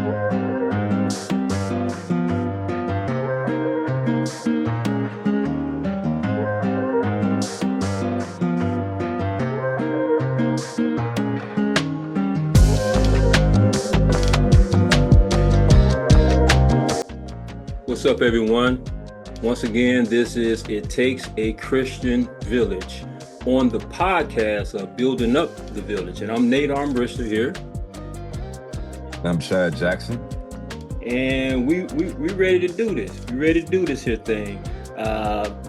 What's up, everyone? Once again, this is It Takes a Christian Village on the podcast of Building Up the Village. And I'm Nate Armbruster here. I'm Chad Jackson. And we ready to do this. We ready to do this here thing.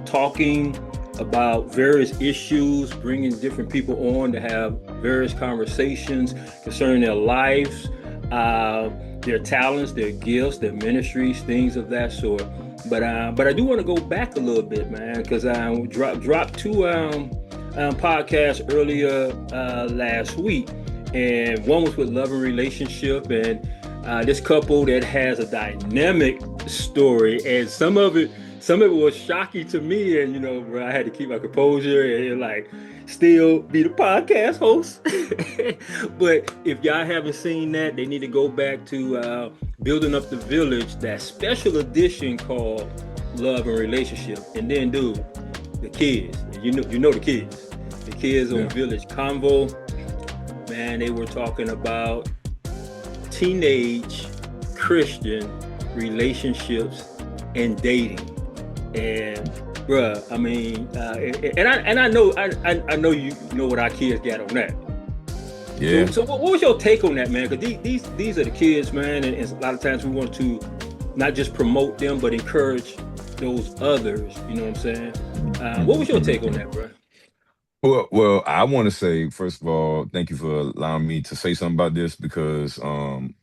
Talking about various issues, bringing different people on to have various conversations concerning their lives, their talents, their gifts, their ministries, things of that sort. But I do want to go back a little bit, man, because I dropped two podcasts earlier last week, and one was with Love and Relationship, and this couple that has a dynamic story, and some of it was shocking to me, and bro, I had to keep my composure and like still be the podcast host. But if y'all haven't seen that, they need to go back to Building Up the Village, that special edition called Love and Relationship. And then, dude, the kids, you know the kids on Village Convo, man, they were talking about teenage Christian relationships and dating. And bruh, I mean, and I know you know what our kids got on that. Yeah. So what was your take on that, man? Because these are the kids, man, and a lot of times we want to not just promote them, but encourage those others. You know what I'm saying? What was your take on that, bruh? Well, I want to say, first of all, thank you for allowing me to say something about this, because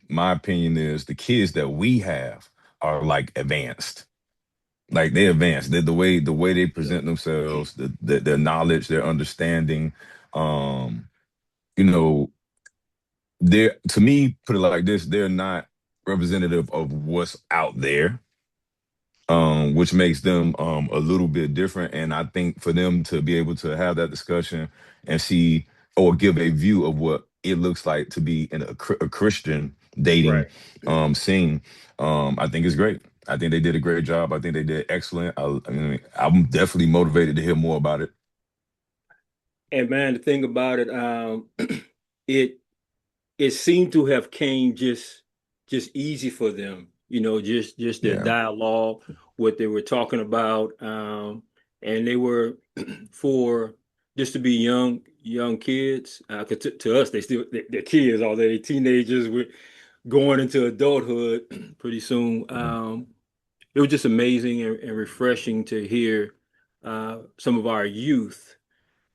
my opinion is the kids that we have are like advanced. Like they're advanced. They're the way they present themselves, their knowledge, their understanding. Um, you know, they're, to me, put it like this, they're not representative of what's out there. Which makes them a little bit different. And I think for them to be able to have that discussion and see or give a view of what it looks like to be in a Christian dating Right. scene, I think is great. I think they did a great job. I think they did excellent. I mean, I'm definitely motivated to hear more about it. And man, the thing about it, it it seemed to have came just easy for them, just their Yeah. dialogue, what they were talking about, and they were for just to be young kids. 'Cause to us, they're kids, although they're teenagers. We're going into adulthood pretty soon. It was just amazing and refreshing to hear some of our youth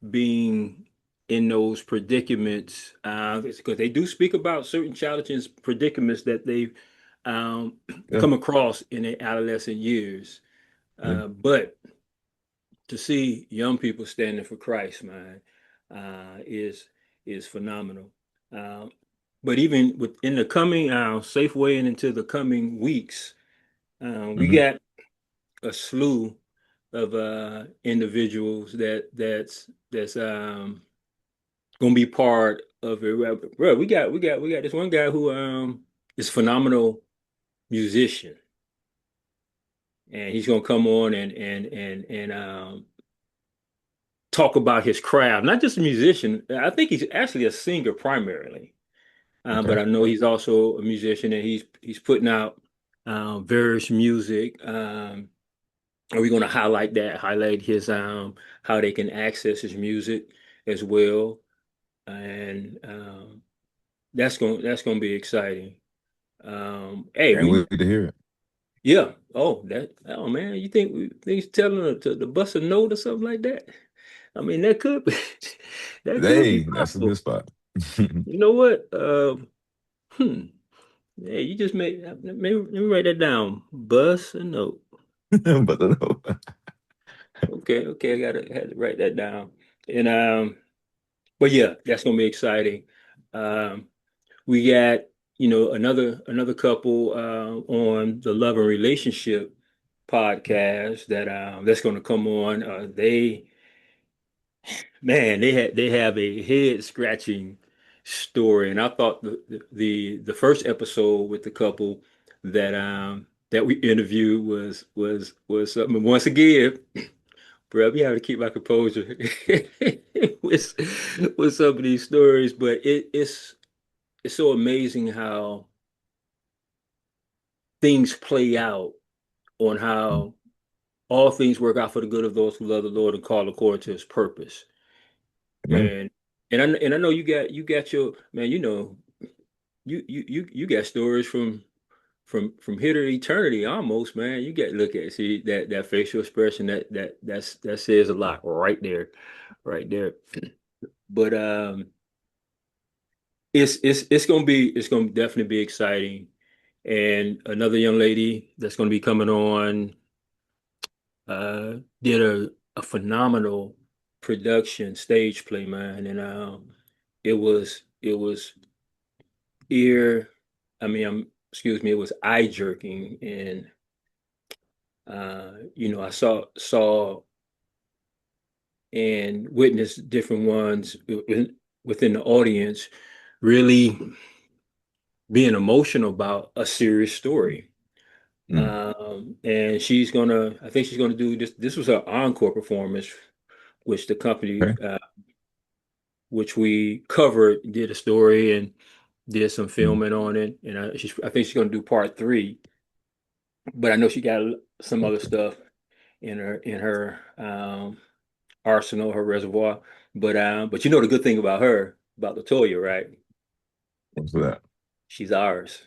being in those predicaments, because they do speak about certain challenging predicaments that they've um, Yeah. come across in their adolescent years. Yeah. But to see young people standing for Christ, man, is phenomenal. Uh, but even within the coming Safeway and into the coming weeks, we Hmm. got a slew of individuals that's gonna be part of it. Bro, we got this one guy who is a phenomenal musician, and he's gonna come on and talk about his craft. Not just a musician. I think he's actually a singer primarily, but Okay. I know he's also a musician, and he's putting out various music. Are we gonna highlight his how they can access his music as well, and that's gonna be exciting. Hey, Can't wait to hear it. yeah. Oh man, you think he's telling her to bust a note or something like that? I mean, that could be that could be Hey, that's a good possible. spot. You know what? Hmm. Hey, you just made let me write that down. Bust a note. But no. Okay, had to write that down. And but yeah, that's gonna be exciting. Um, we got another couple on the Love and Relationship podcast that's going to come on. They have a head scratching story. And I thought the first episode with the couple that we interviewed was something. Once again, bro, we have to keep my composure with some of these stories, but it's so amazing how things play out on how all things work out for the good of those who love the Lord and call according to his purpose. Amen. And I know you got your man, you got stories from here to eternity almost, man. You got look at see that facial expression that says a lot right there. Right there. But it's gonna definitely be exciting. And another young lady that's gonna be coming on did a phenomenal production stage play, man. And it was ear excuse me, it was eye jerking. And I saw and witnessed different ones within the audience really being emotional about a serious story. Mm. And I think she's gonna do this. This was her encore performance, which the company, Okay. which we covered, did a story and did some Mm. filming on it. And I think she's gonna do part three. But I know she got some other stuff in her arsenal, her reservoir. But you know the good thing about her, about Latoya, right? What's that? She's ours.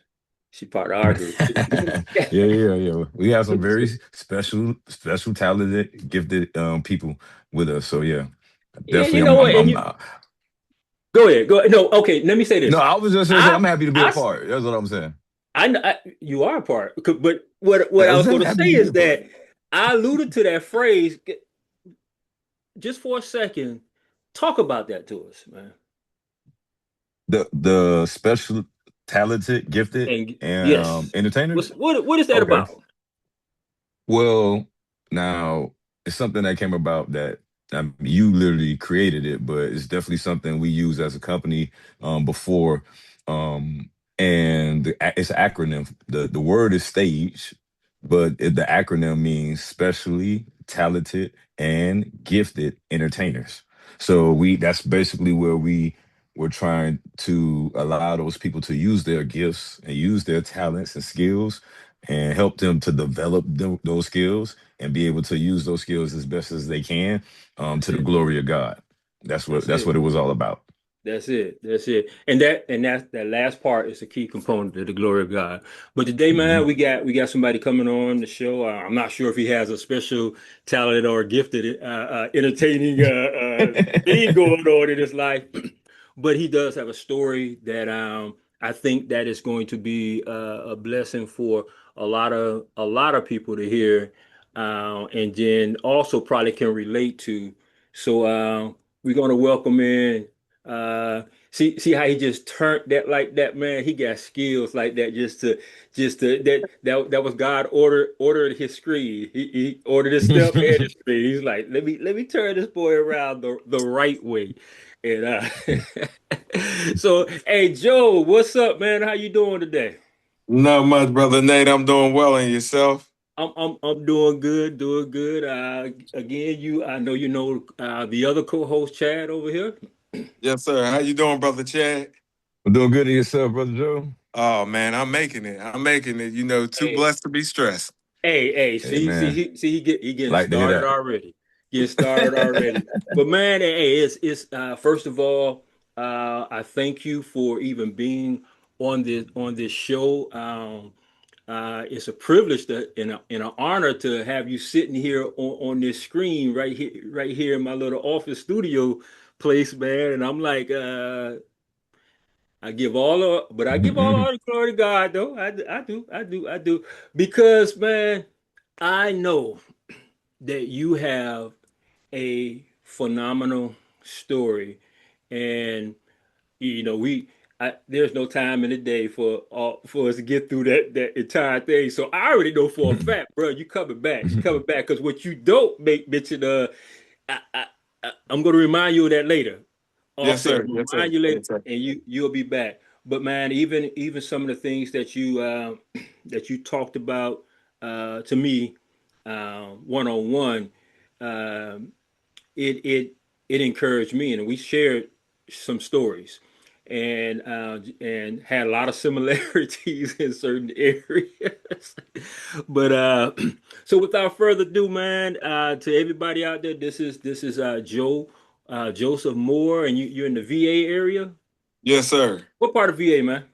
She's part of our group. Yeah, yeah, yeah. We have some very special, talented, gifted people with us. So yeah, Yeah, definitely. you know what? And you I'm go ahead. Go ahead. No, okay. Let me say no, this. I was just gonna say I, I'm happy to be a I, part. That's what I'm saying. you are a part. But what I That's was it. going to Happy say to be is a part. that I alluded to that phrase just for a second. Talk about that to us, man. The special, talented, gifted, And and yes, entertainers. what is that Okay. about? Well, now it's something that came about that you literally created it, but it's definitely something we use as a company before. Um, and it's an acronym. The word is stage, but the acronym means specially talented and gifted entertainers. So that's basically where we were trying to allow those people to use their gifts and use their talents and skills and help them to develop those skills and be able to use those skills as best as they can That's to the it. glory of God. That's what That's that's it. what it was all about. That's it. That's it. And that last part is a key component to the glory of God. But today, Hmm. man, we got somebody coming on the show. I'm not sure if he has a special talent or gifted entertaining thing going on in his life, but he does have a story that I think that is going to be a blessing for a lot of people to hear, and then also probably can relate to. So we're going to welcome in. Uh, see how he just turned that like that, man. He got skills like that just to that was God ordered his screen. He ordered his step and his screen. He's like, let me turn this boy around the right way. And so hey Joe, what's up, man? How you doing today? Not much, brother Nate. I'm doing well, and yourself? I'm doing good, doing good. Again, I know the other co-host Chad over here. Yes, sir. How you doing, brother Chad? I'm doing good to yourself, brother Joe. Oh man, I'm making it. I'm making it. Too Hey, blessed to be stressed. hey, Hey see, see, man, he getting like to hear started that. already. Getting started already. But man, hey, it's first of all, I thank you for even being on this show. It's a privilege and an honor to have you sitting here on this screen right here in my little office studio place, man. And I'm like, I give all the glory to God, though. I do, because man, I know that you have a phenomenal story, and there's no time in the day for us to get through that entire thing. So I already know for a fact, bro, you coming back. You coming back because what you don't make mention of, I, I'm going to remind you of that later. Yes, Okay, sir. I'm gonna Yes, sir. find you later, Yes, sir. and you'll be back. But man, even some of the things that you that you talked about to me one on one, it it it encouraged me, and we shared some stories, and had a lot of similarities in certain areas. But so without further ado, man, to everybody out there, this is Joe Joseph Moore, and you're in the VA area. Yes, sir. What part of VA, man?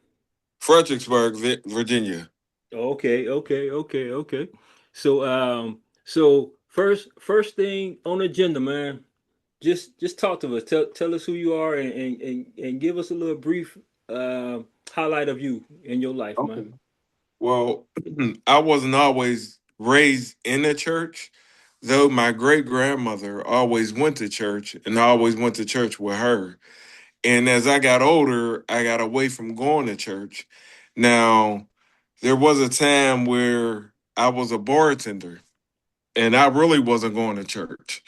Fredericksburg, Virginia. Okay, okay, okay, okay. So first thing on the agenda, man. Just talk to us. Tell us who you are, and give us a little brief uh, highlight of you in your life, man. Okay. Well, I wasn't always raised in the church, though my great grandmother always went to church, and I always went to church with her. And as I got older, I got away from going to church. Now, there was a time where I was a bartender, and I really wasn't going to church.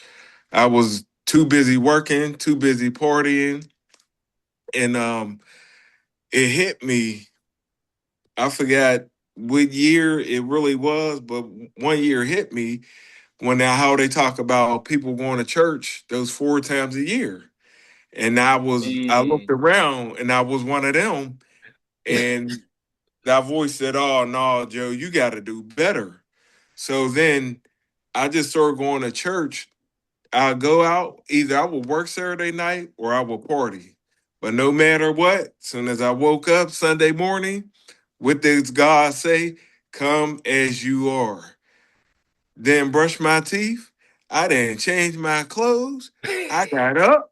I was too busy working, too busy partying, and it hit me. I forgot what year it really was, but one year hit me when how they talk about people going to church those 4 times a year. And I looked Mm. around and I was one of them. And that voice said, "Oh no, Joe, you gotta do better." So then I just started going to church. I go out, either I will work Saturday night or I will party. But no matter what, soon as I woke up Sunday morning, what does God say? Come as you are. Then brush my teeth. I didn't change my clothes. I got up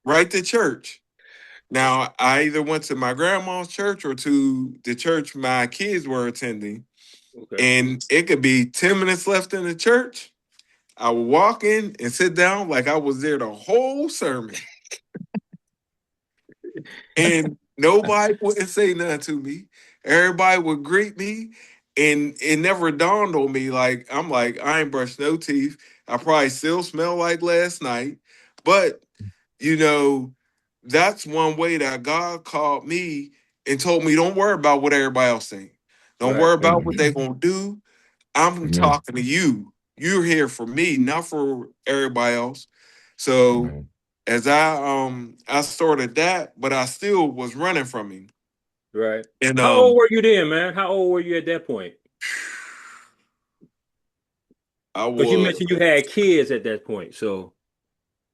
right to church. Now, I either went to my grandma's church or to the church my kids were attending. Okay. And it could be 10 minutes left in the church. I would walk in and sit down like I was there the whole sermon. And nobody wouldn't say nothing to me. Everybody would greet me, and it never dawned on me. Like I'm like I ain't brushed no teeth. I probably still smell like last night, but you know that's one way that God called me and told me don't worry about what everybody else think. Don't Right. worry about what they Amen. gonna do. I'm Yeah. talking to you. You're here for me, not for everybody else. So Right. as I started that, but I still was running from him. Right. And How old were you then, man? How old were you at that point? I Because you was mentioned you had kids at that point. So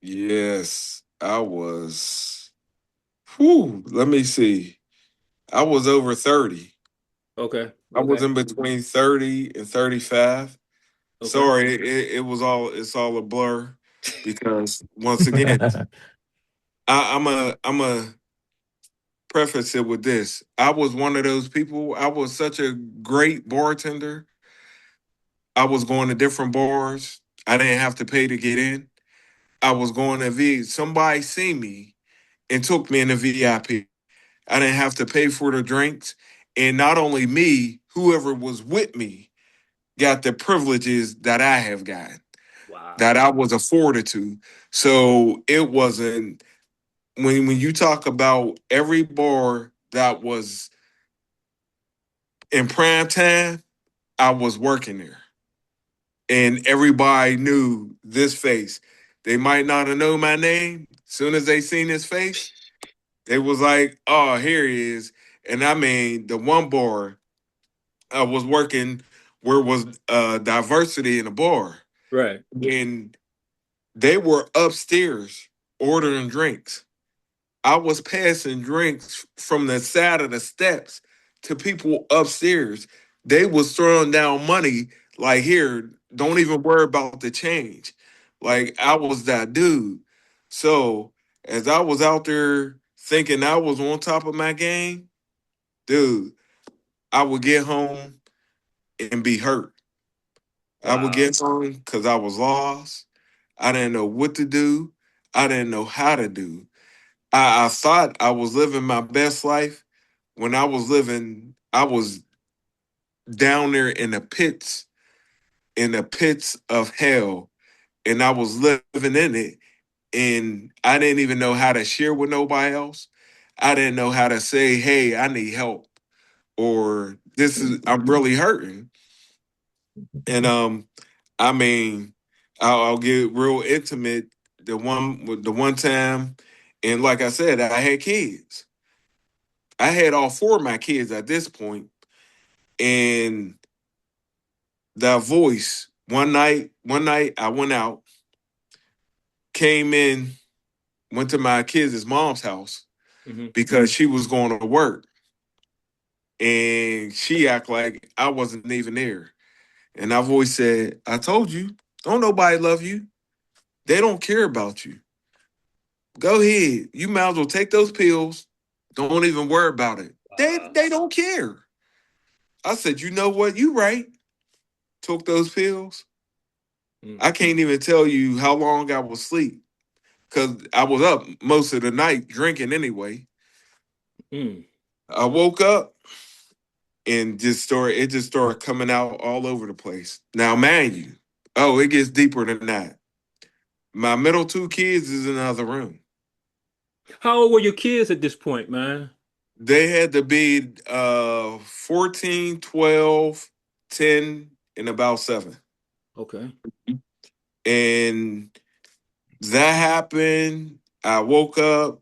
yes, I was let me see. I was over 30. okay, I was okay, in between 30 and 35. okay. Sorry, it's all a blur because once again, I'm a preface it with this. I was one of those people. I was such a great bartender. I was going to different bars. I didn't have to pay to get in. I was going to V. Somebody seen me and took me in the VIP. I didn't have to pay for the drinks. And not only me, whoever was with me got the privileges that I have gotten, that Wow. I was afforded to. So it wasn't when you talk about every bar that was in prime time, I was working there. And everybody knew this face. They might not have known my name. Soon as they seen his face, they was like, "Oh, here he is." And I mean, the one bar I was working where was diversity in the bar, Right. and they were upstairs ordering drinks. I was passing drinks from the side of the steps to people upstairs. They was throwing down money like, "Here, don't even worry about the change." Like I was that dude. So as I was out there thinking I was on top of my game, dude, I would get home and be hurt. I would Wow. get home because I was lost. I didn't know what to do. I didn't know how to do. I thought I was living my best life when I was down there in the pits of hell, and I was living in it. and I didn't even know how to share with nobody else. I didn't know how to say, "Hey, I need help," or I'm really hurting. And I mean, I'll get real intimate. The one time, and like I said, I had kids. I had all four of my kids at this point, and that voice. One night I went out, came in, went to my kids' mom's house Mhm. because she was going to work, and she act like I wasn't even there. And that voice said, "I told you, don't nobody love you. They don't care about you. Go ahead. You might as well take those pills. Don't even worry about it. They don't care." I said, "You know what? You right." Took those pills. Mm. I can't even tell you how long I was asleep because I was up most of the night drinking anyway. Mm. I woke up and it just started coming out all over the place. Now, mind you, oh, it gets deeper than that. My middle two kids is in another room. How old were your kids at this point, man? They had to be 14, 12, 10, and about 7. Okay. And that happened. I woke up,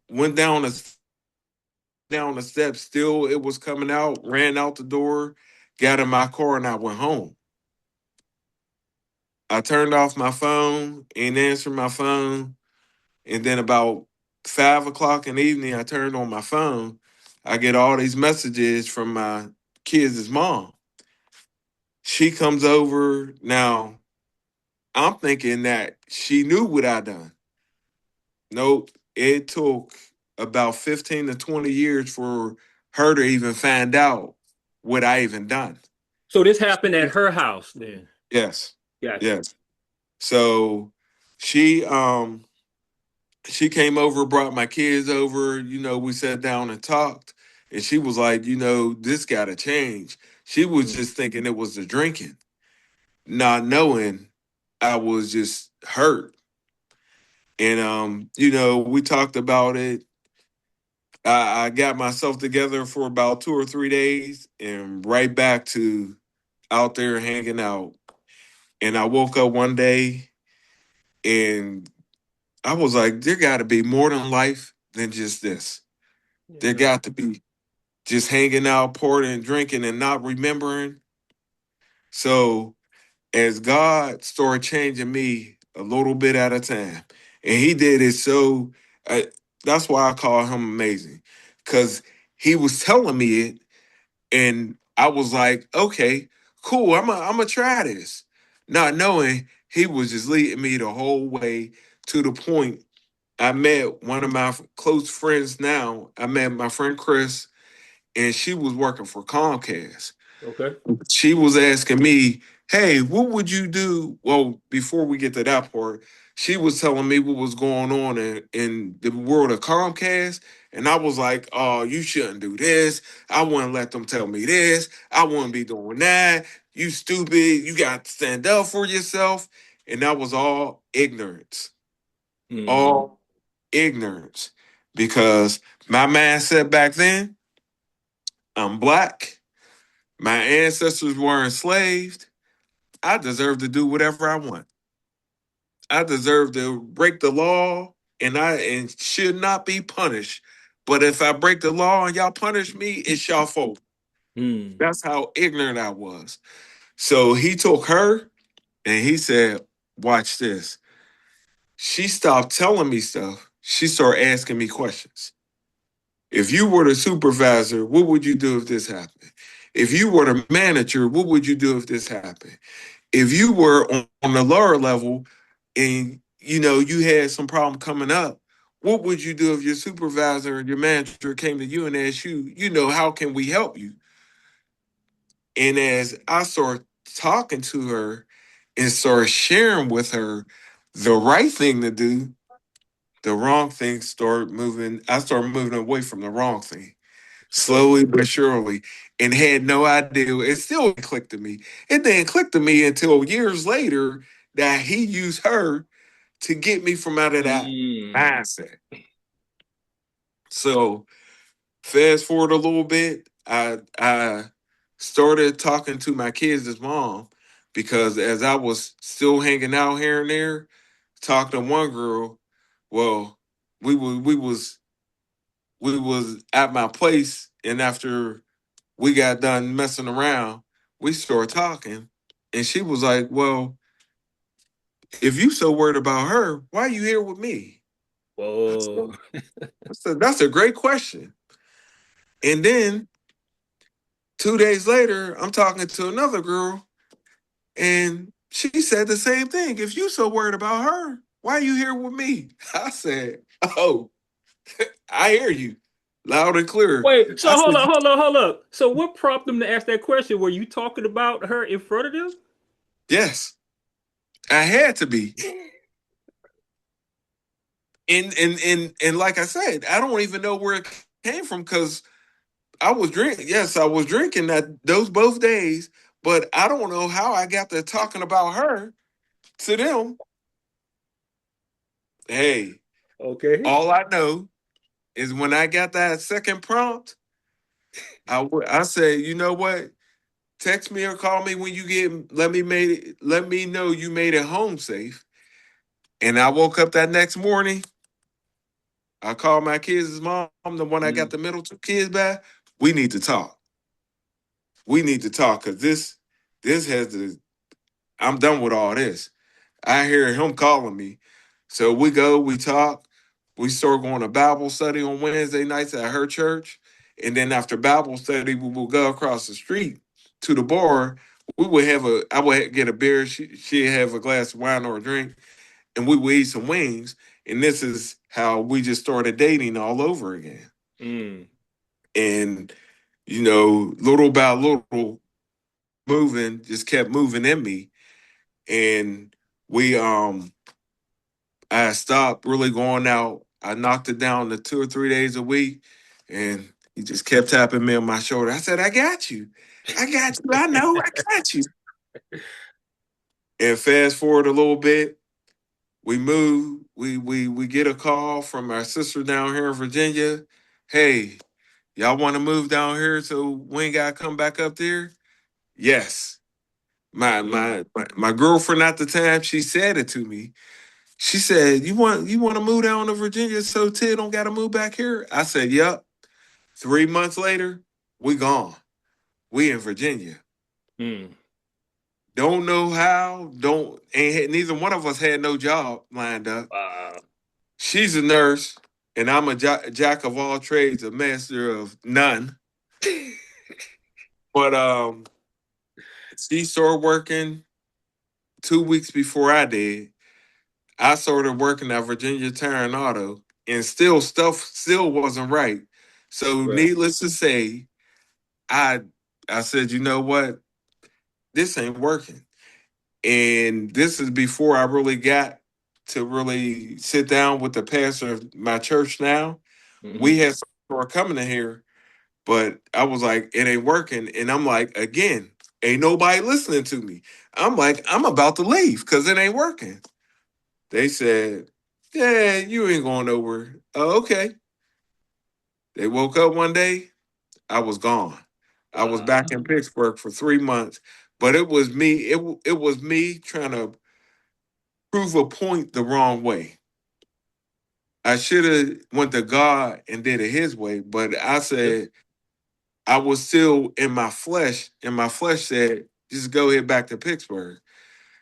went down the steps, still it was coming out, ran out the door, got in my car, and I went home. I turned off my phone and answered my phone. And then about 5 o'clock in the evening, I turned on my phone. I get all these messages from my kids' mom. She comes over. Now, I'm thinking that she knew what I done. Nope. It took about 15 to 20 years for her to even find out what I even done. So this happened at her house then. Yes. Gotcha. Yes. So she she came over, brought my kids over, we sat down and talked, and she was like, this gotta change. She was Mm. just thinking it was the drinking, not knowing I was just hurt. And we talked about it. I got myself together for about 2 or 3 days and right back to out there hanging out. And I woke up one day and I was like, there got to be more than life than just this. There Yeah. got to be just hanging out, pouring, drinking, and not remembering. So as God started changing me a little bit at a time, and He did it so, uh, that's why I call Him amazing, because He was telling me it, and I was like, okay, cool, I'm gonna try this, not knowing He was just leading me the whole way to the point. I met one of my close friends now. I met my friend Chris, and she was working for Comcast. Okay. She was asking me, "Hey, what would you do?" Well, before we get to that part, she was telling me what was going on in the world of Comcast. And I was like, "Oh, you shouldn't do this. I wouldn't let them tell me this. I wouldn't be doing that. You stupid. You got to stand up for yourself." And that was all ignorance. Mm. All ignorance. Because my mindset back then, I'm black. My ancestors were enslaved. I deserve to do whatever I want. I deserve to break the law, and should not be punished. But if I break the law and y'all punish me, it's y'all fault. Mm. That's how ignorant I was. So he took her and he said, "Watch this." She stopped telling me stuff. She started asking me questions. If you were the supervisor, what would you do if this happened? If you were the manager, what would you do if this happened? If you were on the lower level and you had some problem coming up, what would you do if your supervisor or your manager came to you and asked you, how can we help you? And as I started talking to her and started sharing with her the right thing to do, the wrong thing started moving. I started moving away from the wrong thing Okay. slowly but surely, and had no idea. It still didn't click to me. It didn't click to me until years later that he used her to get me from out of that mindset. So fast forward a little bit, I started talking to my kids' mom because as I was still hanging out here and there, talking to one girl, well, we was at my place, and after we got done messing around, we started talking, and she was like, "Well, if you so worried about her, why are you here with me?" I Whoa. said, "That's a great question." And then 2 days later, I'm talking to another girl, and she said the same thing. If you so worried about her, why are you here with me? I said, "Oh, I hear you, loud and clear." Wait, so I said, hold up. So what prompted them to ask that question? Were you talking about her in front of them? "Yes, I had to be." And like I said, I don't even know where it came from because I was drinking. Yes, I was drinking that those both days, but I don't know how I got to talking about her to them. Hey, Okay. all I know is when I got that second prompt, I said, you know what? Text me or call me when you get. Let me know you made it home safe. And I woke up that next morning. I called my kids' mom, the one I got Mm. the middle two kids back. We need to talk. We need to talk because this has to. I'm done with all this. I hear him calling me. So we go, we talk, we start going to Bible study on Wednesday nights at her church. And then after Bible study, we will go across the street to the bar. I would get a beer, she'd have a glass of wine or a drink, and we would eat some wings. And this is how we just started dating all over again. Mm. And, little by little, moving, just kept moving in me. And we I stopped really going out. I knocked it down to 2 or 3 days a week, and he just kept tapping me on my shoulder. I said, "I got you. I got you. I know. I got you." And fast forward a little bit, we move. We get a call from our sister down here in Virginia. Hey, y'all want to move down here so we ain't got to come back up there? Yes. My girlfriend at the time, she said it to me. She said, "You want to move down to Virginia so Ted don't got to move back here?" I said, "Yep." 3 months later, we gone. We in Virginia. Mm. Don't know how. Don't ain't had, neither one of us had no job lined up. Wow. She's a nurse, and I'm a jack of all trades, a master of none. But she started working 2 weeks before I did. I started working at Virginia Tire and Auto, and stuff still wasn't right. So Right. needless to say, I I said, you know what, this ain't working. And this is before I really got to really sit down with the pastor of my church now. We Mm-hmm. had started coming in here, but I was like, it ain't working. And I'm like, again, ain't nobody listening to me. I'm like, I'm about to leave because it ain't working. They said, "Yeah, you ain't going nowhere." Oh, okay. They woke up one day, I was gone. I was Wow. back in Pittsburgh for 3 months, but it was me. It was me trying to prove a point the wrong way. I should have went to God and did it His way, but I Yep. said I was still in my flesh, and my flesh said, "Just go head back to Pittsburgh."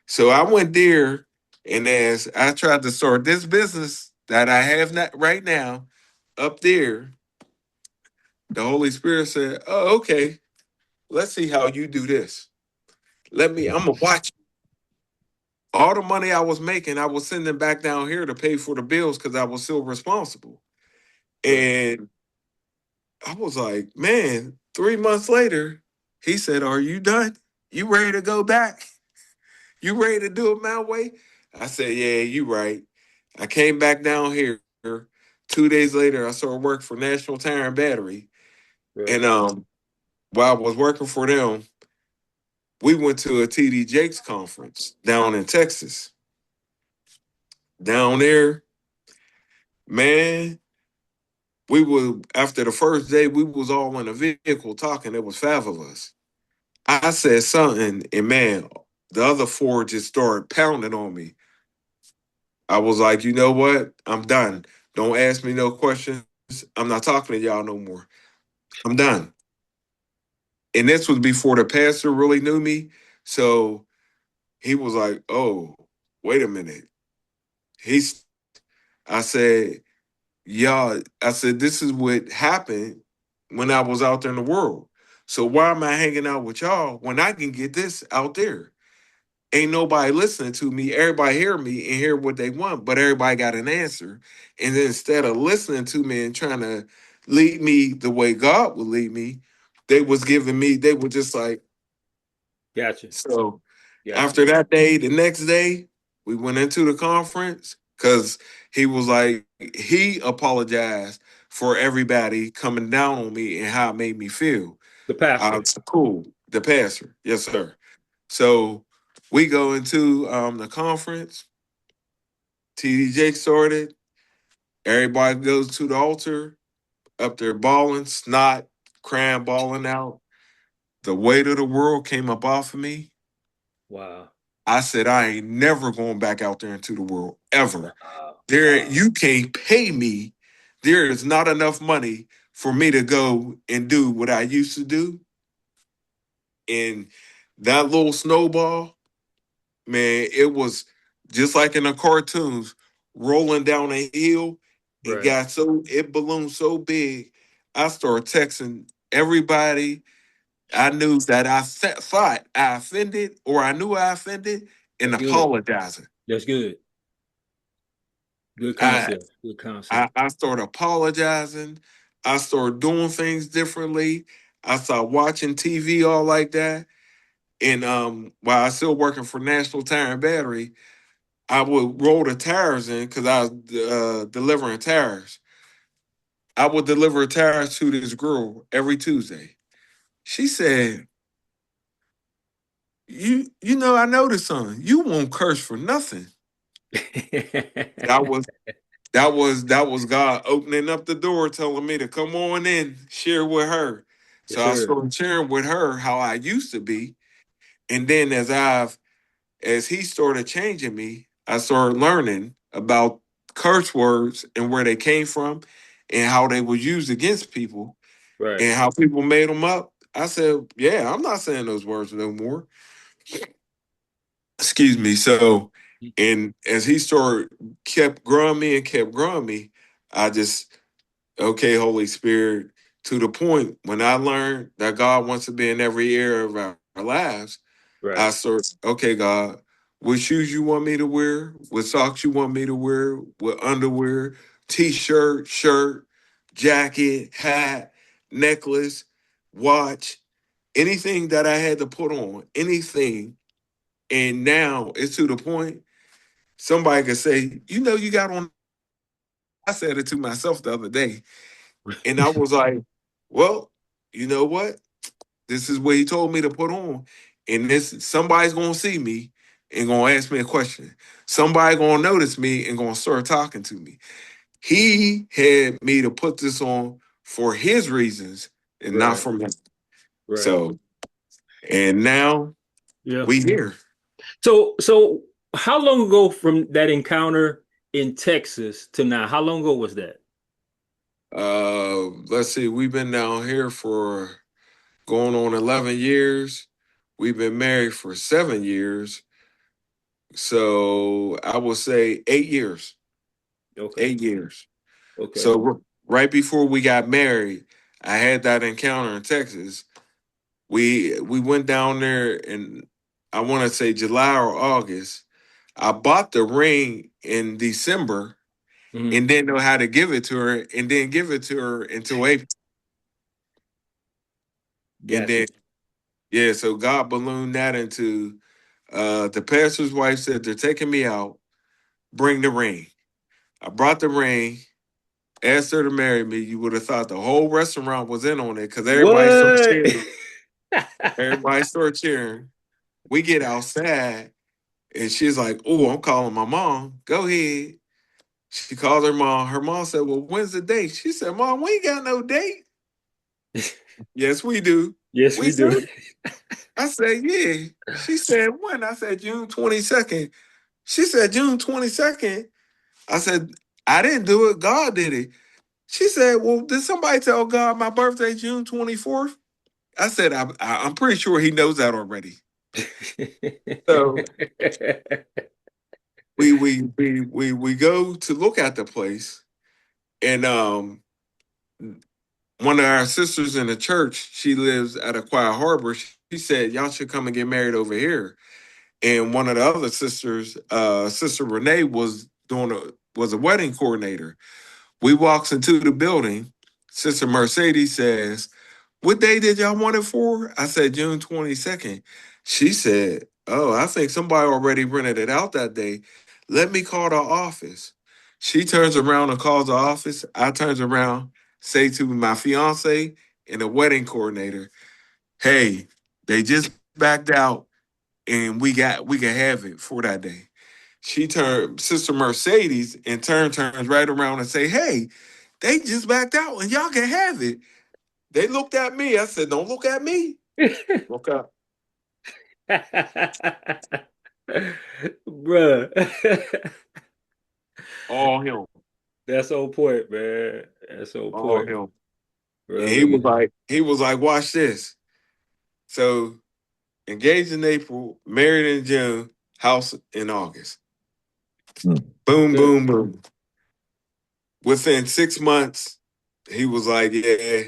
So I went there, and as I tried to start this business that I have not right now up there, the Holy Spirit said, "Oh, okay. Let's see how you do this. I'm gonna watch all the money I was making. I was sending back down here to pay for the bills because I was still responsible." Right. And I was like, man, 3 months later, he said, "Are you done? You ready to go back? You ready to do it my way?" I said, "Yeah, you right." I came back down here. 2 days later, I started working for National Tire and Battery. Right. And while I was working for them, we went to a TD Jakes conference down in Texas. down there, man. We were after the first day, we was all in a vehicle talking. There was five of us. I said something, and man, the other four just started pounding on me. I was like, you know what? I'm done. Don't ask me no questions. I'm not talking to y'all no more. I'm done. And this was before the pastor really knew me. So he was like, oh, wait a minute. He's I said, y'all, I said, this is what happened when I was out there in the world. So why am I hanging out with y'all when I can get this out there? Ain't nobody listening to me. Everybody hear me and hear what they want, but everybody got an answer. And then instead of listening to me and trying to lead me the way God would lead me, they were just like, Gotcha. so Gotcha. after that day, the next day, we went into the conference because he was like, he apologized for everybody coming down on me and how it made me feel. The I pastor. was cool. The pastor. Yes, sir. So we go into the conference. TD Jake started. Everybody goes to the altar, up there bawling, snot, crying, bawling out. The weight of the world came up off of me. Wow. I said, I ain't never going back out there into the world ever. Wow. There, you can't pay me. There is not enough money for me to go and do what I used to do. And that little snowball, man, it was just like in the cartoons, rolling down a hill. Right. It ballooned so big. I started texting everybody I knew that thought I offended or I knew I offended and That's good. apologizing. That's good. Good I, concept. Good concept. I started apologizing. I started doing things differently. I started watching TV all like that. And while I was still working for National Tire and Battery, I would roll the tires in because I was delivering tires. I would deliver tires to this girl every Tuesday. She said, you know, I noticed something. You won't curse for nothing. That was that was God opening up the door, telling me to come on in, share with her. Yes, So I sir. started sharing with her how I used to be. And then as he started changing me, I started learning about curse words and where they came from and how they were used against people Right. and how people made them up. I said, yeah, I'm not saying those words no more. Excuse me. So, and as he started, kept growing me and kept growing me, I just, okay, Holy Spirit, to the point when I learned that God wants to be in every area of our lives, I Right. started, okay, God, what shoes you want me to wear, what socks you want me to wear, what underwear, t-shirt, shirt, jacket, hat, necklace, watch, anything that I had to put on, anything. And now it's to the point somebody could say, you know, you got on. I said it to myself the other day. And I was like, well, you know what? This is what he told me to put on. And this somebody's gonna see me and gonna ask me a question. Somebody gonna notice me and gonna start talking to me. He had me to put this on for his reasons and not Right. for me. Right. So, and now Yeah. we here. So how long ago from that encounter in Texas to now? How long ago was that? Let's see, we've been down here for going on 11 years. We've been married for 7 years. So I would say 8 years. Okay. 8 years. Okay. So right before we got married, I had that encounter in Texas. We went down there in I want to say July or August. I bought the ring in December Hmm. and didn't know how to give it to her and didn't give it to her until April. And Gotcha. then yeah, so God ballooned that into the pastor's wife said they're taking me out. Bring the ring. I brought the ring. Asked her to marry me. You would have thought the whole restaurant was in on it because everybody started What? cheering. Everybody started cheering. We get outside, And she's like, "Oh, I'm calling my mom. Go ahead." She called her mom. Her mom said, "Well, when's the date?" She said, "Mom, we ain't got no date." "Yes, we do." Yes, "We we do. do?" I said, "Yeah." She said, "When?" I said, "June 22nd." She said, "June 22nd?" I said, "I didn't do it. God did it." She said, "Well, did somebody tell God my birthday June 24th?" I said, I'm pretty sure he knows that already. So we go to look at the place, and one of our sisters in the church, she lives at Quiet Harbor. She said, "Y'all should come and get married over here." And one of the other sisters, Sister Renee, was a wedding coordinator. We walks into the building. Sister Mercedes says, "What day did y'all want it for?" I said, "June 22nd." She said, "Oh, I think somebody already rented it out that day. Let me call the office." She turns around and calls the office. I turns around, say to my fiance and the wedding coordinator, "Hey, they just backed out and we can have it for that day." She turned Sister Mercedes in turn turns right around and say, "Hey, they just backed out and y'all can have it." They looked at me. I said, "Don't look at me. Look up." Bruh. All him. That's on point, man. That's on All point. him. And Brother. he was like, "Watch this." So engaged in April, married in June, house in August. Boom, Okay. boom, boom. Within 6 months, he was like, "Yeah."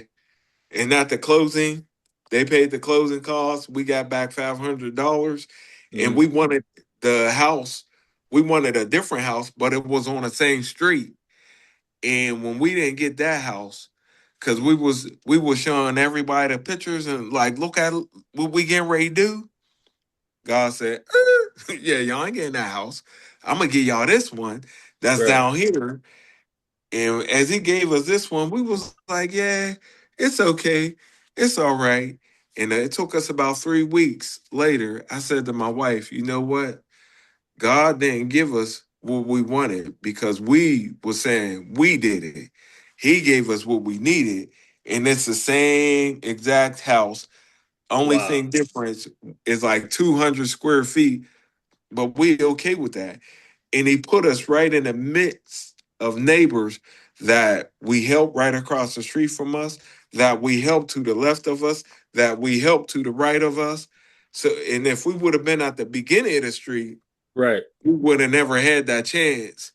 And at the closing, they paid the closing costs. We got back $500, and Mm, we wanted the house. We wanted a different house, but it was on the same street. And when we didn't get that house, because we was showing everybody the pictures and like, look at what we getting ready to do. God said, "Yeah, y'all ain't getting that house. I'm gonna give y'all this one that's right. down here." And as he gave us this one, we was like, "Yeah, it's okay. It's all right." And it took us about 3 weeks later. I said to my wife, "You know what? God didn't give us what we wanted because we were saying we did it. He gave us what we needed. And it's the same exact house. Only Wow. thing difference is like 200 square feet, but we okay with that." And he put us right in the midst of neighbors that we help right across the street from us, that we help to the left of us, that we help to the right of us. So, and if we would have been at the beginning of the street, Right. we would have never had that chance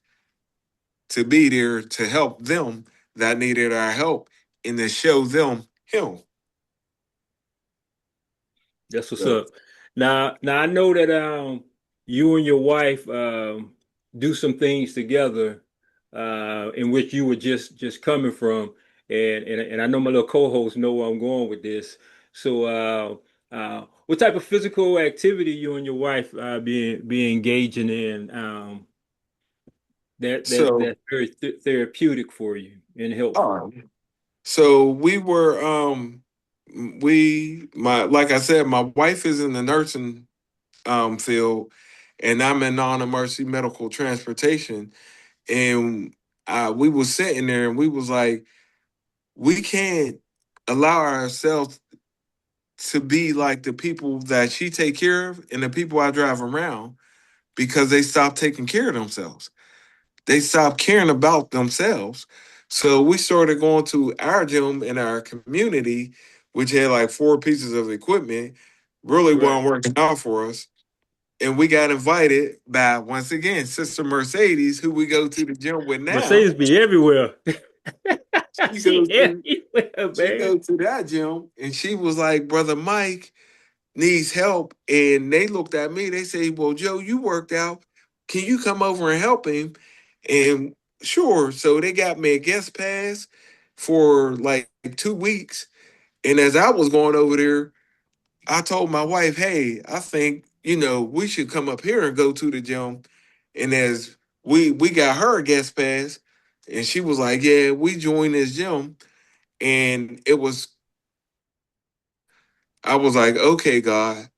to be there to help them that needed our help and to show them him. That's what's So, up. Now I know that you and your wife do some things together in which you were just coming from, and I know my little co-host know where I'm going with this. So what type of physical activity you and your wife be engaging in so, that's very therapeutic for you and helpful? all right. So we were we my like I said, my wife is in the nursing field, and I'm in non-emergency medical transportation. And we was sitting there and we was like, we can't allow ourselves to be like the people that she take care of and the people I drive around because they stopped taking care of themselves. They stopped caring about themselves. So we started going to our gym in our community, which had like 4 pieces of equipment, really Right. weren't working out for us. And we got invited by, once again, Sister Mercedes, who we go to the gym with now. Mercedes be everywhere. She She goes to everywhere, she man. goes to that gym, and she was like, "Brother Mike needs help." And they looked at me. They say, "Well, Joe, you worked out. Can you come over and help him?" And sure. So they got me a guest pass for like 2 weeks. And as I was going over there, I told my wife, "Hey, I think we should come up here and go to the gym." And as we got her a guest pass, and she was like, "Yeah, we joined this gym." And I was like, "Okay, God,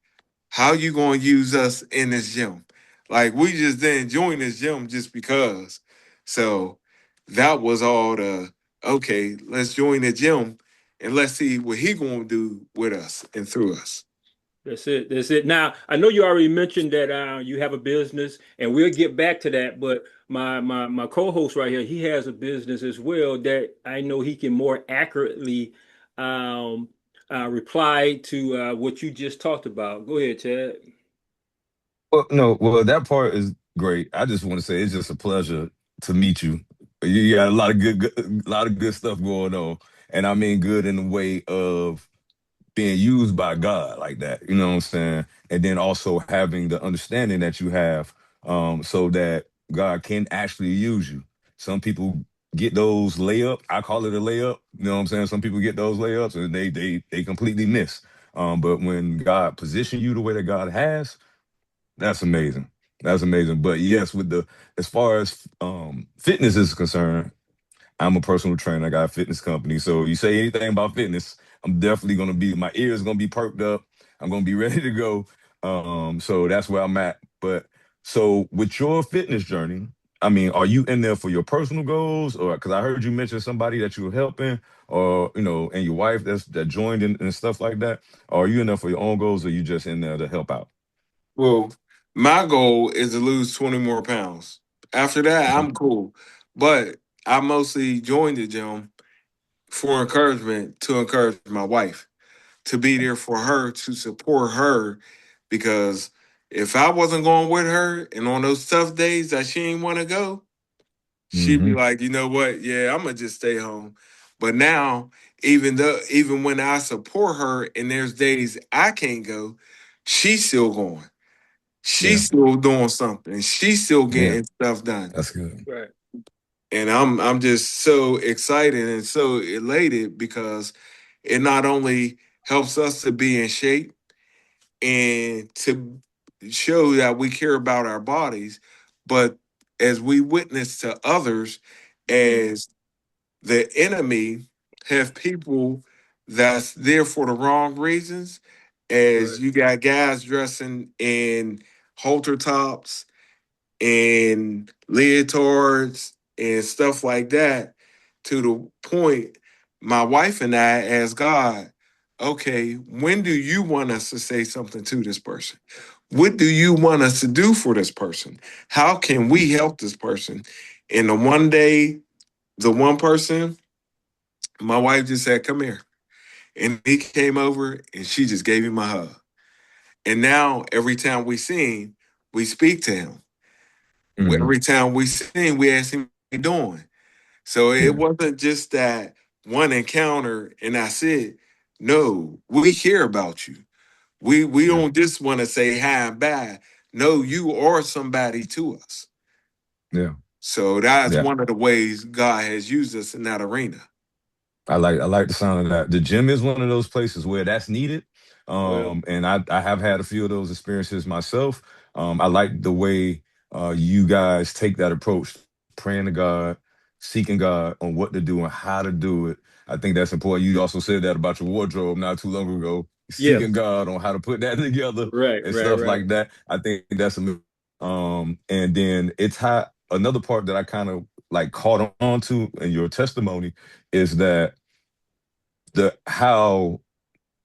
how you going to use us in this gym?" Like we just didn't join this gym just because. So that was all the okay, let's join the gym and let's see what he gonna do with us and through us. That's it. That's it. Now, I know you already mentioned that you have a business, and we'll get back to that. But my co-host right here, he has a business as well that I know he can more accurately um, reply to what you just talked about. Go ahead, Chad. Well, no, well, that part is great. I just want to say it's just a pleasure to meet you. You got a lot of a lot of good stuff going on, and I mean good in the way of being used by God like that. You know what I'm saying? And then also having the understanding that you have, so that God can actually use you. Some people get those layup. I call it a layup. You know what I'm saying? Some people get those layups and they completely miss. But when God positioned you the way that God has, that's amazing. That's amazing. But yes, with the as far as fitness is concerned, I'm a personal trainer. I got a fitness company. So you say anything about fitness, I'm definitely gonna be my ears gonna be perked up. I'm gonna be ready to go. So that's where I'm at. But so with your fitness journey, I mean, are you in there for your personal goals, or because I heard you mention somebody that you were helping, or and your wife that joined in and stuff like that? Or are you in there for your own goals, or you just in there to help out? Well, my goal is to lose 20 more pounds. After that, Okay. I'm cool. But I mostly joined the gym for encouragement to encourage my wife, to be there for her, to support her. Because if I wasn't going with her and on those tough days that she didn't want to go, she'd be Mm-hmm. like, you know what? Yeah, I'm gonna just stay home. But now, even when I support her and there's days I can't go, she's still going. Yeah. She's still doing something. She's still Yeah. getting stuff done. That's good. Right. And I'm just so excited and so elated because it not only helps us to be in shape and to show that we care about our bodies, but as we witness to others, Mm, as the enemy have people that's there for the wrong reasons, as right. you got guys dressing in halter tops and leotards and stuff like that, to the point my wife and I asked God, okay, when do you want us to say something to this person? What do you want us to do for this person? How can we help this person? And the one day, the one person, my wife just said, come here. And he came over and she just gave him a hug. And now every time we sing, we speak to him. Hmm. Every time we sing, we ask him, how you doing? So it Yeah. wasn't just that one encounter and that's it. No, we care about you. We Yeah. don't just want to say hi and bye. No, you are somebody to us. Yeah. So that's Yeah. one of the ways God has used us in that arena. I like the sound of that. The gym is one of those places where that's needed. Well, And I have had a few of those experiences myself. I like the way you guys take that approach, praying to God, seeking God on what to do and how to do it. I think that's important. You also said that about your wardrobe not too long ago, yeah. seeking God on how to put that together Right. and Right. stuff Right. like that. I think that's and then it's how another part that I kind of like caught on to in your testimony is that the how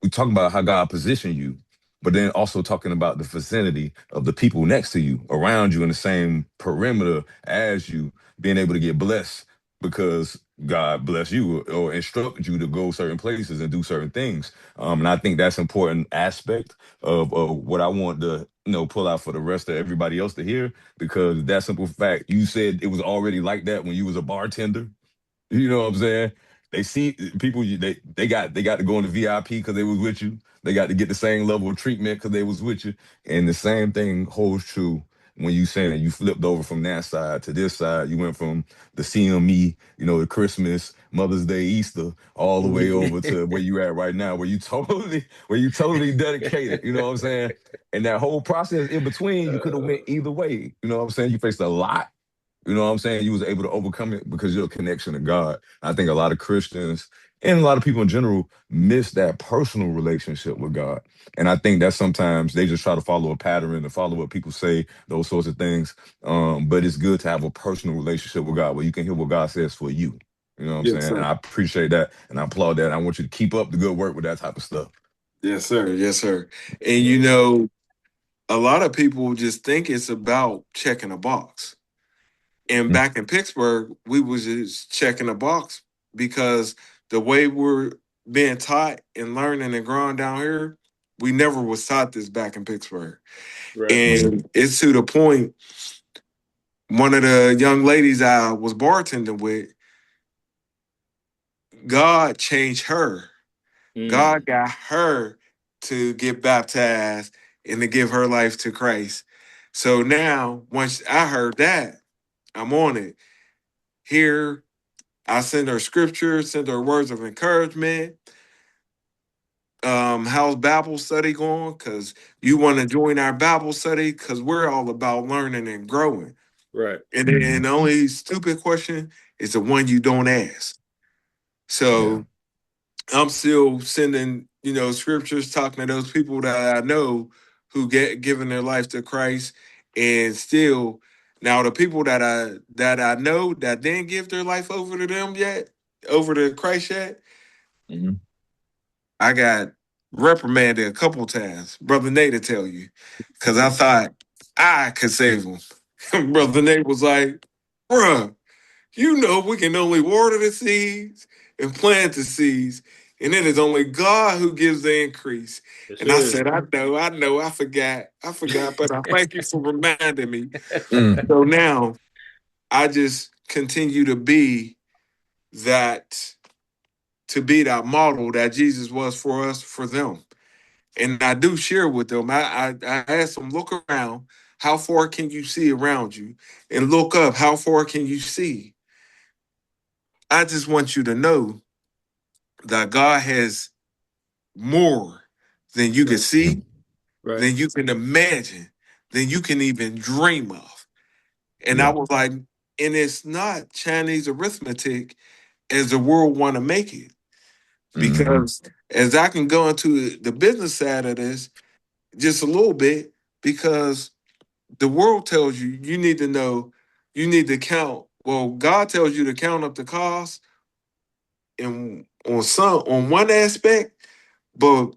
we talk about how God positioned you, but then also talking about the vicinity of the people next to you, around you in the same perimeter as you, being able to get blessed because God bless you or instructed you to go certain places and do certain things. And I think that's an important aspect of what I want to pull out for the rest of everybody else to hear because that simple fact you said it was already like that when you was a bartender. You know what I'm saying? They see people they got to go in the VIP because they was with you. They got to get the same level of treatment because they was with you. And the same thing holds true when you saying that you flipped over from that side to this side. You went from the CME, the Christmas, Mother's Day, Easter, all the way over to where you at right now, where you totally dedicated. You know what I'm saying? And that whole process in between, you could have went either way. You know what I'm saying? You faced a lot, you know what I'm saying? You was able to overcome it because of your connection to God. I think a lot of Christians And a lot of people in general miss that personal relationship with God. And I think that sometimes they just try to follow a pattern and follow what people say, those sorts of things. But it's good to have a personal relationship with God where you can hear what God says for you. You know what I'm Yes, saying? And sir. I appreciate that and I applaud that. I want you to keep up the good work with that type of stuff. Yes, sir. Yes, sir. And you know, a lot of people just think it's about checking a box. And Mm, back in Pittsburgh, we was just checking a box because the way we're being taught and learning and growing down here, we never was taught this back in Pittsburgh. Right. mhm, And it's to the point, one of the young ladies I was bartending with, God changed her. God Mm. got her to get baptized and to give her life to Christ. So now, once I heard that, I'm on it. Here, I send her scriptures, send her words of encouragement. How's Bible study going? Because you want to join our Bible study because we're all about learning and growing. Right. And then mhm. the only stupid question is the one you don't ask. Yeah. So I'm still sending, scriptures, talking to those people that I know who get given their life to Christ, and still now the people that I know that didn't give their life over to them yet, over to Christ yet, Mhm. I got reprimanded a couple times, Brother Nate to tell you, because I thought I could save them. Brother Nate was like, bruh, we can only water the seeds and plant the seeds, and it is only God who gives the increase. Yes, And I sir. said, I know, I forgot, but I thank you for reminding me. Mm, So now I just continue that to be that model that Jesus was for us, for them. And I do share with them. I ask them, look around. How far can you see around you? And look up. How far can you see? I just want you to know that God has more than you can Right. see, Right. than you can imagine, than you can even dream of. And I yeah. was like, and it's not Chinese arithmetic as the world want to make it. Hmm. Because as I can go into the business side of this just a little bit, because the world tells you you need to know, you need to count. Well, God tells you to count up the cost in on one aspect, but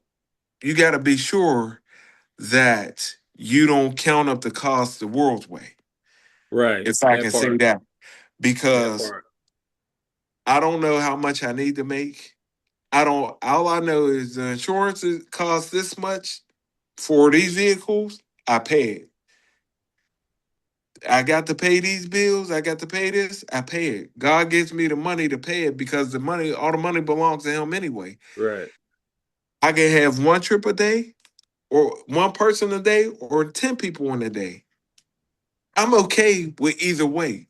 you got to be sure that you don't count up the cost the world's way, Right. if I That can say part. that, That because part. I don't know how much I need to make. I don't. All I know is the insurance costs this much for these vehicles. I pay it. I got to pay these bills. I got to pay this. I pay it. God gives me the money to pay it because all the money belongs to Him anyway. Right. I can have one trip a day, or one person a day, or 10 people in a day. I'm okay with either way.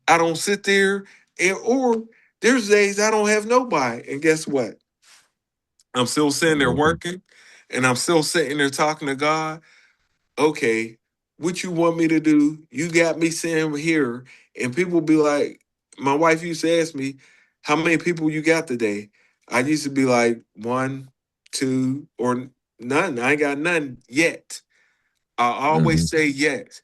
I don't sit there or there's days I don't have nobody. And guess what? I'm still sitting there Okay. working and I'm still sitting there talking to God. Okay, what you want me to do? You got me sitting here, and people be like, my wife used to ask me, how many people you got today? I used to be like, one, two, or none. I ain't got none yet. I always Hmm. say yes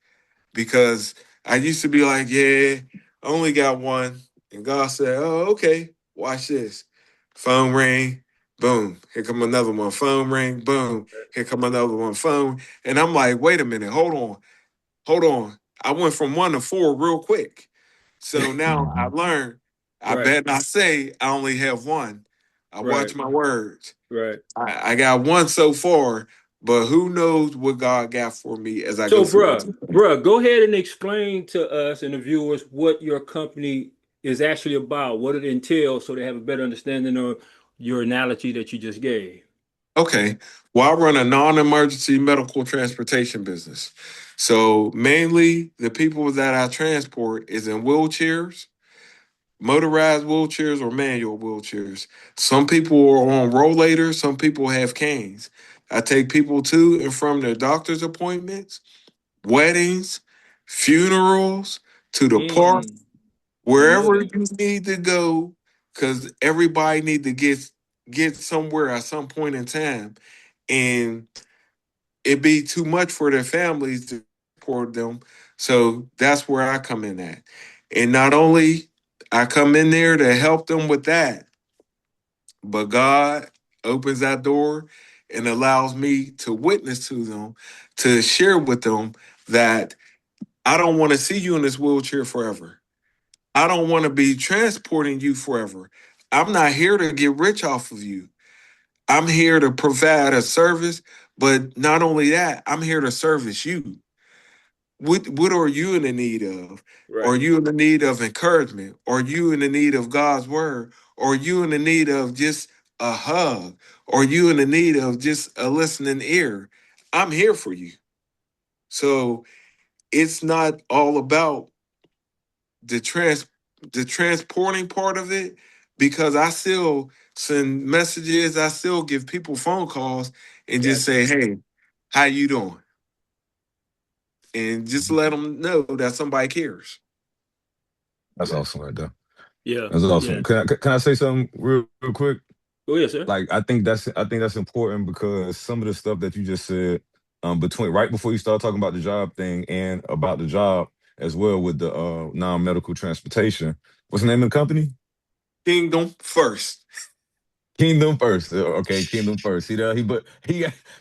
because I used to be like, yeah, I only got one. And God said, oh, okay, watch this. Phone ring, boom, here come another one. Phone ring, boom, here come another one. Phone. And I'm like, wait a minute, hold on. I went from one to four real quick. So now I Hmm. learned, I Right. bet not say I only have one. I Right. watch my words. Right. I got one so far, but who knows what God got for me as I go So, through. bruh, go ahead and explain to us and the viewers what your company is actually about, what it entails, so they have a better understanding of your analogy that you just gave. Okay. Well, I run a non-emergency medical transportation business. So mainly the people that I transport is in wheelchairs, motorized wheelchairs or manual wheelchairs. Some people are on rollators, some people have canes. I take people to and from their doctor's appointments, weddings, funerals, to the park, Mm. wherever Mm. you need to go because everybody need to get somewhere at some point in time, and it be too much for their families to support them. So that's where I come in at. And not only I come in there to help them with that, but God opens that door and allows me to witness to them, to share with them that I don't want to see you in this wheelchair forever. I don't want to be transporting you forever. I'm not here to get rich off of you. I'm here to provide a service, but not only that, I'm here to service you. What are you in the need of? Are Right. you in the need of encouragement? Are you in the need of God's word? Are you in the need of just a hug? Are you in the need of just a listening ear? I'm here for you. So it's not all about the trans the transporting part of it, because I still send messages, I still give people phone calls and just Gotcha. say, "Hey, how you doing?" And just let them know that somebody cares. That's Gotcha. awesome right there. Yeah. That's Yeah. awesome. Can I say something real quick? Oh, yes, sir. Like I think that's important because some of the stuff that you just said, between right before you start talking about the job thing and about the job as well with the non-medical transportation. What's the name of the company? Kingdom first. Kingdom First. Okay, Kingdom First. See that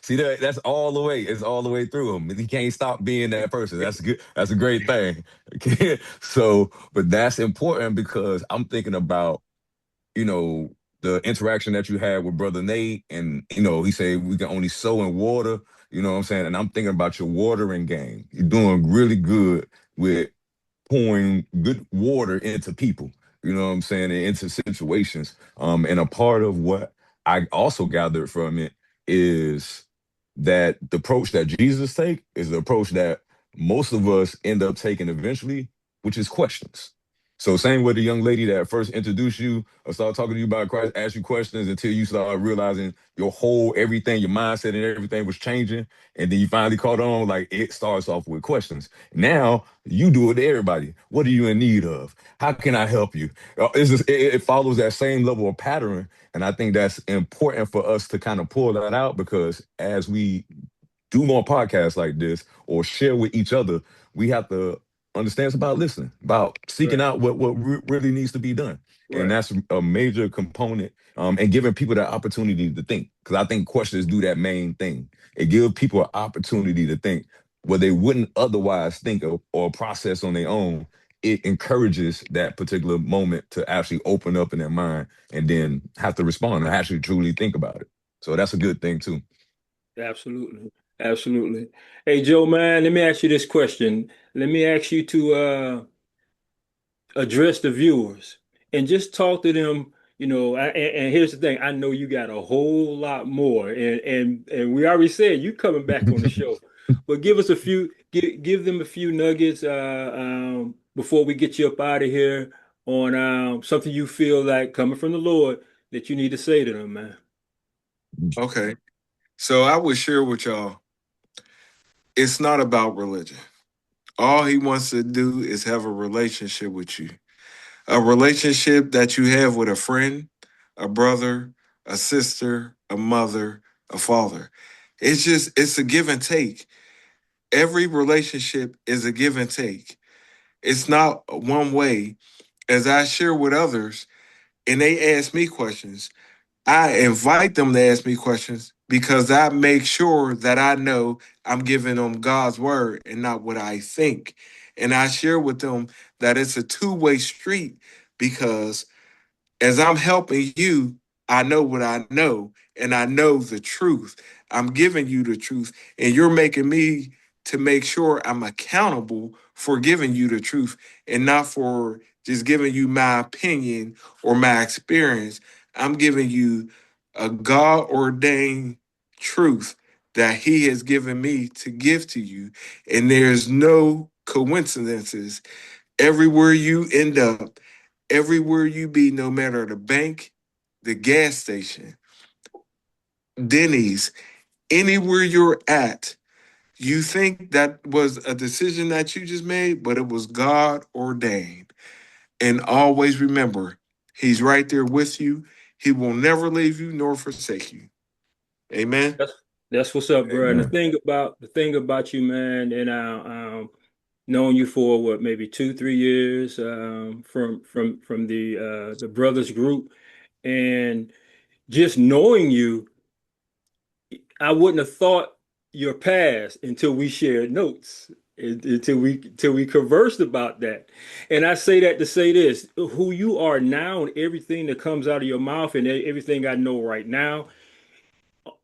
see that that's all the way. It's all the way through him. He can't stop being that person. That's good. That's a great thing. So, but that's important because I'm thinking about, you know, the interaction that you had with Brother Nate, and he said we can only sow in water. You know what I'm saying? And I'm thinking about your watering game. You're doing really good with pouring good water into people, you know what I'm saying, and into situations. And a part of what I also gathered from it is that the approach that Jesus take is the approach that most of us end up taking eventually, which is questions. So same with the young lady that first introduced you or started talking to you about Christ, asked you questions until you start realizing your whole everything, your mindset and everything was changing. And then you finally caught on, like it starts off with questions. Now you do it to everybody. What are you in need of? How can I help you? It follows that same level of pattern. And I think that's important for us to kind of pull that out because as we do more podcasts like this or share with each other, we have to understand it's about listening, about seeking Right. out what really needs to be done. And Right. that's a major component, and giving people that opportunity to think. Because I think questions do that main thing. It gives people an opportunity to think what they wouldn't otherwise think of or process on their own. It encourages that particular moment to actually open up in their mind and then have to respond and actually truly think about it. So that's a good thing too. Absolutely. Absolutely. Hey, Joe, man, let me ask you this question. Let me ask you to address the viewers and just talk to them. And here's the thing. I know you got a whole lot more, and we already said you coming back on the show, but give us a few, give them a few nuggets before we get you up out of here on something you feel like coming from the Lord that you need to say to them, man. Okay. So I would share with y'all, it's not about religion. All he wants to do is have a relationship with you. A relationship that you have with a friend, a brother, a sister, a mother, a father. It's a give and take. Every relationship is a give and take. It's not one way. As I share with others and they ask me questions, I invite them to ask me questions because I make sure that I know I'm giving them God's word and not what I think. And I share with them that it's a two-way street because as I'm helping you, I know what I know and I know the truth. I'm giving you the truth and you're making me to make sure I'm accountable for giving you the truth and not for just giving you my opinion or my experience. I'm giving you a God ordained truth that He has given me to give to you. And there's no coincidences. Everywhere you end up, everywhere you be, no matter the bank, the gas station, Denny's, anywhere you're at, you think that was a decision that you just made, but it was God ordained. And always remember, He's right there with you. He will never leave you nor forsake you. Amen. That's what's up, bro. And Amen. the thing about you, man, and known you for what, maybe 2-3 years, from the brothers group, and just knowing you, I wouldn't have thought your past until we shared notes, until we conversed about that. And I say that to say this: who you are now, and everything that comes out of your mouth, and everything I know right now,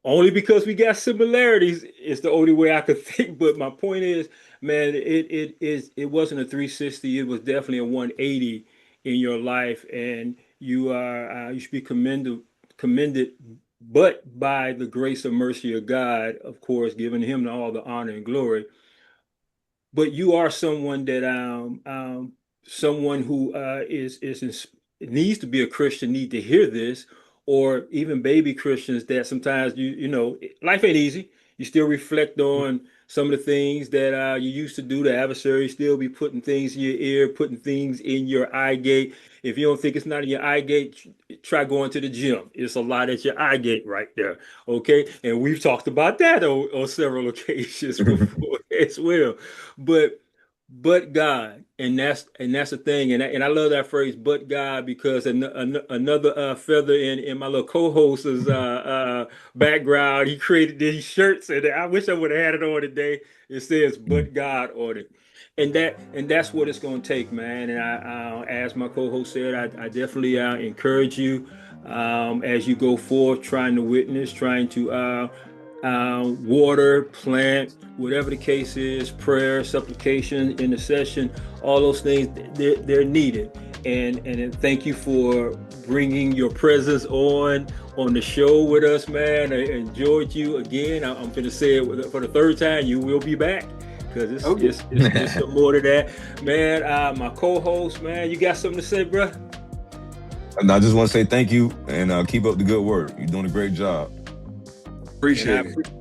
only because we got similarities is the only way I could think. But my point is, man, it wasn't a 360. It was definitely a 180 in your life, and you should be commended, but by the grace and mercy of God, of course, giving Him all the honor and glory. But you are someone that someone who needs to be a Christian, need to hear this, or even baby Christians that sometimes life ain't easy. You still reflect on some of the things that you used to do. The adversary still be putting things in your ear, putting things in your eye gate. If you don't think it's not in your eye gate, try going to the gym. It's a lot at your eye gate right there. Okay, and we've talked about that on several occasions before as well. But God, and that's the thing, and I love that phrase, but God, because another feather in my little co-host's background, he created these shirts, and I wish I would have had it on today. It says "but God" on it, and that's what it's going to take, man. And as my co-host said, I definitely encourage you as you go forth, trying to witness, trying to water, plant, whatever the case is, prayer, supplication, intercession, all those things, they're needed. And thank you for bringing your presence on the show with us, man. I enjoyed you again. I'm going to say it for the third time. You will be back, because it's some more to that, man. My co-host, man, you got something to say, bro? And I just want to say thank you, and keep up the good work. You're doing a great job. Appreciate it.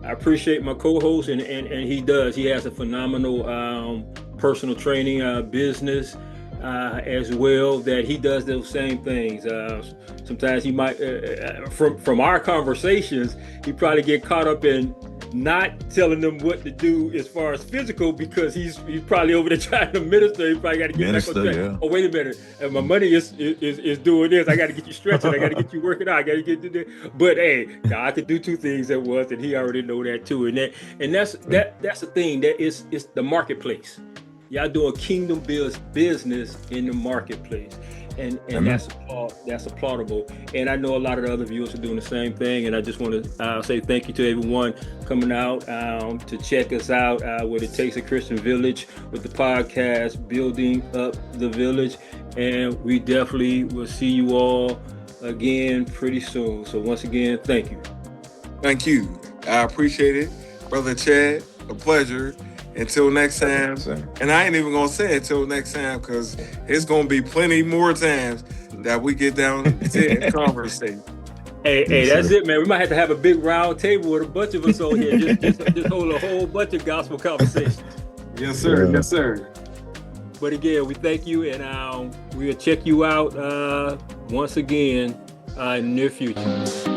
I appreciate my co-host, and he does. He has a phenomenal personal training business as well, that he does those same things. Sometimes he might, from our conversations, he probably get caught up in not telling them what to do as far as physical, because he's probably over there trying to minister. He probably got to get back on track. Yeah. Oh, wait a minute, my money is doing this. I got to get you stretching. I got to get you working out. I got to get to this. But hey, I could do two things at once, and he already know that too. And that's the thing. That it's the marketplace. Y'all doing kingdom business in the marketplace. And that's applaudable. And I know a lot of the other viewers are doing the same thing. And I just want to say thank you to everyone coming out to check us out. What It Takes a Christian Village, with the podcast Building Up the Village. And we definitely will see you all again pretty soon. So once again, thank you. Thank you. I appreciate it, Brother Chad. A pleasure. Until next time. And I ain't even going to say until next time, because it's going to be plenty more times that we get down and conversate. Hey, that's it, man. We might have to have a big round table with a bunch of us on here. Just hold a whole bunch of gospel conversations. Yes, sir. Yes, sir. But again, we thank you, and we'll check you out once again in the near future.